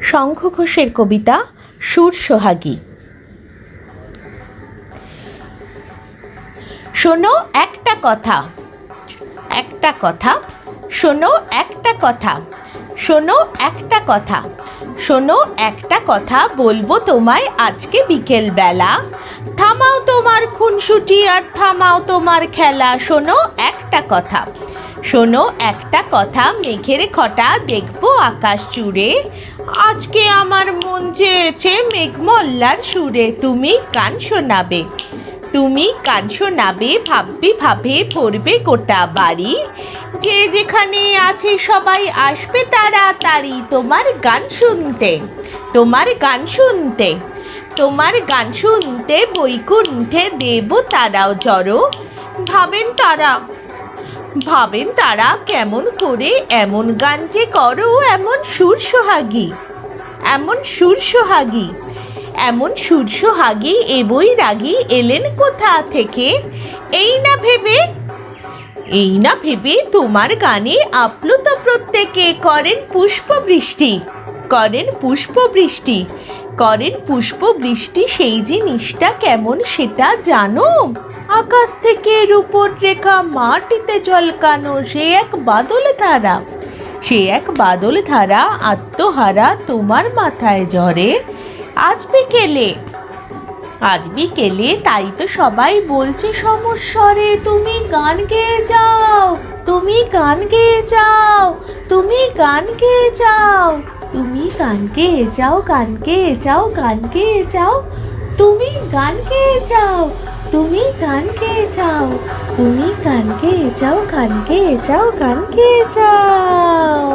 শঙ্খ ঘোষের কবিতা সুর সোহাগী। শোনো একটা কথা, একটা কথা, শোনো একটা কথা, শোনো একটা কথা, শোনো একটা কথা বলবো তোমায় আজকে বিকেলবেলা। থামাও তোমার খুনসুটি আর থামাও তোমার খেলা। শোনো একটা কথা, শোনো একটা কথা, মেঘের খটা দেখবো আকাশ জুড়ে। আজকে আমার মন চেয়েছে মেঘমল্লার সুরে। তুমি গান শোনাবে, তুমি গান শোনাবে, ভাববে ভাবে ভরবে গোটা বাড়ি। যে যেখানে আছে সবাই আসবে তাড়াতাড়ি তোমার গান শুনতে, তোমার গান শুনতে, তোমার গান শুনতে। বৈকুণ্ঠে দেব তারাও জড়ো। ভাবেন তারা, ভাবেন তারা কেমন করে এমন গান যে করো, এমন সুর সোহাগী, এমন সুর সোহাগী, এমন সুর সোহাগী। এ বৈরাগী এলেন কোথা থেকে? এই না ভেবে, এই না ভেবে তোমার গানে আপ্লুত প্রত্যেকে করেন পুষ্পবৃষ্টি, করেন পুষ্পবৃষ্টি, করেন পুষ্পবৃষ্টি। সেই জিনিসটা কেমন সেটা জানো? আকাশ থেকে রূপর রেখা মাটিতে ঝলকানো সে এক বাদল ধারা, সে এক বাদল ধারা আত্মহারা তোমার মাথায় ঝরে। আজ বিকেলে, আজ বিকেলে তাই তো সবাই বলছে সমস্বরে তুমি গান গেয়ে যাও, তুমি গান গেয়ে যাও, তুমি গান গেয়ে যাও, তুমি গান গেয়ে যাও, গান গেয়ে যাও, গান গেয়ে যাও, তুমি গান গেয়ে যাও, তুমি গান গেয়ে যাও, তুমি গান গেয়ে যাও, গান গেয়ে যাও, গান গেয়ে যাও।